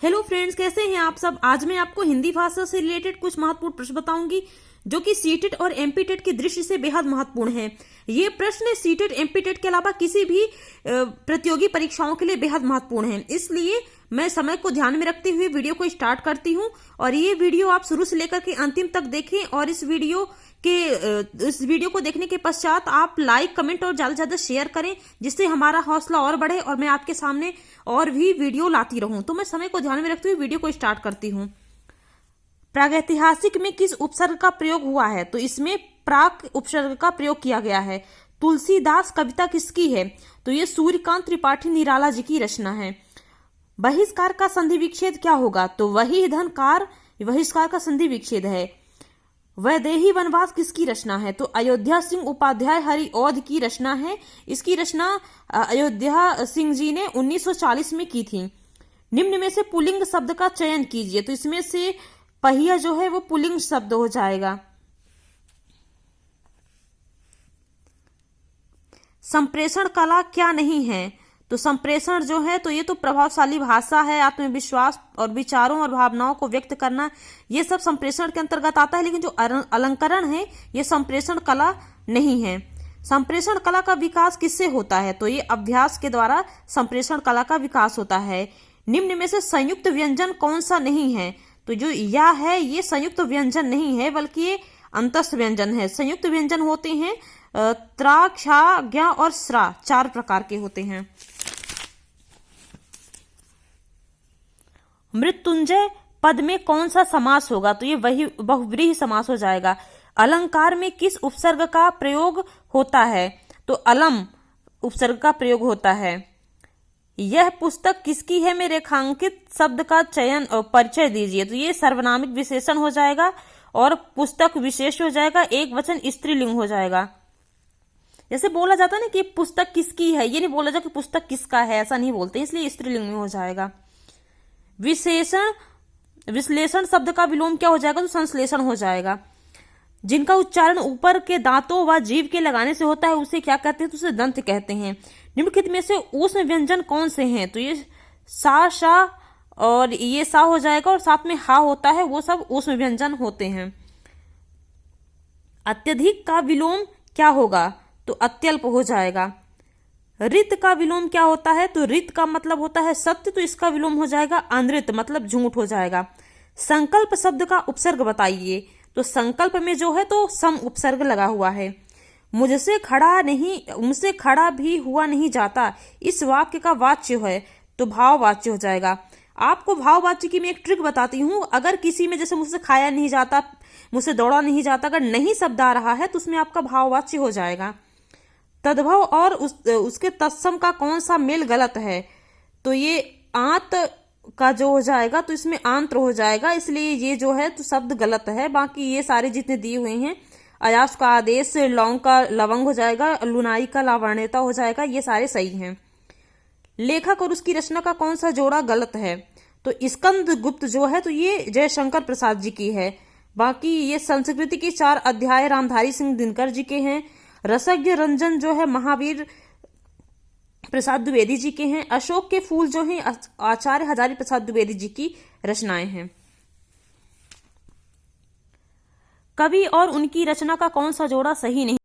Hello friends, कैसे हैं आप सब। आज मैं आपको हिंदी भाषा से रिलेटेड कुछ महत्वपूर्ण प्रश्न बताऊंगी जो कि सीटेट और एमपीटेट की दृष्टि से बेहद महत्वपूर्ण है। ये प्रश्न सीटेट एमपीटेट के अलावा किसी भी प्रतियोगी परीक्षाओं के लिए बेहद महत्वपूर्ण है। इसलिए मैं समय को ध्यान में रखते हुए वीडियो को स्टार्ट करती हूं और ये वीडियो आप शुरू से लेकर के अंतिम तक देखें और इस वीडियो को देखने के पश्चात आप लाइक, कमेंट और ज्यादा से ज्यादा शेयर करें, जिससे हमारा हौसला और बढ़े और मैं आपके सामने और भी वीडियो लाती रहूं। तो मैं समय को ध्यान में रखते हुए वीडियो को स्टार्ट करती हूं। प्रागैतिहासिक में किस उपसर्ग का प्रयोग हुआ है? तो इसमें प्राक उपसर्ग का प्रयोग किया गया है। तुलसीदास कविता किसकी है? तो ये सूर्यकांत त्रिपाठी निराला जी की रचना है। बहिष्कार का संधि विच्छेद क्या होगा? तो वही धनकार बहिष्कार का संधि विच्छेद है। वैदेही वनवास किसकी रचना है? तो अयोध्या सिंह उपाध्याय हरिऔध की रचना है। इसकी रचना अयोध्या सिंह जी ने 1940 में की थी। निम्न में से पुल्लिंग शब्द का चयन कीजिए। तो इसमें से पहिया जो है वो पुल्लिंग शब्द हो जाएगा। संप्रेषण कला क्या नहीं है? तो संप्रेषण जो है तो ये तो प्रभावशाली भाषा है, आत्मविश्वास और विचारों और भावनाओं को व्यक्त करना, ये सब संप्रेषण के अंतर्गत आता है। लेकिन जो अलंकरण है ये संप्रेषण कला नहीं है। संप्रेषण कला का विकास किससे होता है? तो ये अभ्यास के द्वारा संप्रेषण कला का विकास होता है। निम्न में से संयुक्त व्यंजन कौन सा नहीं है? तो जो या है ये संयुक्त व्यंजन नहीं है, बल्कि ये अंतस्थ व्यंजन है। संयुक्त व्यंजन होते हैं त्रा,କ୍ଷା, ज्ञा और स्रा, 4 प्रकार के होते हैं। मृत्युंजय पद में कौन सा समास होगा? तो ये वही बहुव्रीहि समास हो जाएगा। अलंकार में किस उपसर्ग का प्रयोग होता है? तो अलम उपसर्ग का प्रयोग होता है। यह पुस्तक किसकी है में रेखांकित शब्द का चयन और परिचय दीजिए। तो ये सर्वनामिक विशेषण हो जाएगा और पुस्तक विशेष हो जाएगा, एक वचन स्त्रीलिंग हो जाएगा। जैसे बोला जाता है ना कि पुस्तक किसकी है, ये नहीं बोला जाए कि पुस्तक किसका है, ऐसा नहीं बोलते, इसलिए स्त्रीलिंग में हो जाएगा। विश्लेषण शब्द का विलोम क्या हो जाएगा? तो संश्लेषण हो जाएगा। जिनका उच्चारण ऊपर के दांतों व जीभ के लगाने से होता है उसे क्या कहते हैं? तो उसे दंत कहते हैं। निम्नलिखित में से ऊष्म व्यंजन कौन से हैं? तो ये सा, शा और ये सा हो जाएगा और साथ में हा होता है, वो सब ऊष्म व्यंजन होते हैं। अत्यधिक का विलोम क्या होगा? तो अत्यल्प हो जाएगा। रित का विलोम क्या होता है? तो रित का मतलब होता है सत्य, तो इसका विलोम हो जाएगा अनृत, मतलब झूठ हो जाएगा। संकल्प शब्द का उपसर्ग बताइए। तो संकल्प में जो है तो सम उपसर्ग लगा हुआ है। मुझसे खड़ा भी हुआ नहीं जाता, इस वाक्य का वाच्य है, तो भाववाच्य हो जाएगा। आपको भाववाच्य की मैं एक ट्रिक बताती हूँ। अगर किसी में जैसे मुझसे खाया नहीं जाता, मुझसे दौड़ा नहीं जाता, अगर नहीं शब्द आ रहा है तो उसमें आपका भाववाच्य हो जाएगा। तद्भव और उसके तत्सम का कौन सा मेल गलत है? तो ये आंत का जो हो जाएगा तो इसमें आंत्र हो जाएगा, इसलिए ये जो है तो शब्द गलत है। बाकी ये सारे जितने दिए हुए हैं, अयास का आदेश, लौंग का लवंग हो जाएगा, लुनाई का लावण्यता हो जाएगा, ये सारे सही हैं। लेखक और उसकी रचना का कौन सा जोड़ा गलत है? तो स्कंद गुप्त जो है तो ये जयशंकर प्रसाद जी की है। बाकी ये संस्कृति के 4 अध्याय रामधारी सिंह दिनकर जी के हैं। रसज्ञ रंजन जो है महावीर प्रसाद द्विवेदी जी के हैं। अशोक के फूल जो हैं आचार्य हजारी प्रसाद द्विवेदी जी की रचनाएं हैं। कवि और उनकी रचना का कौन सा जोड़ा सही नहीं?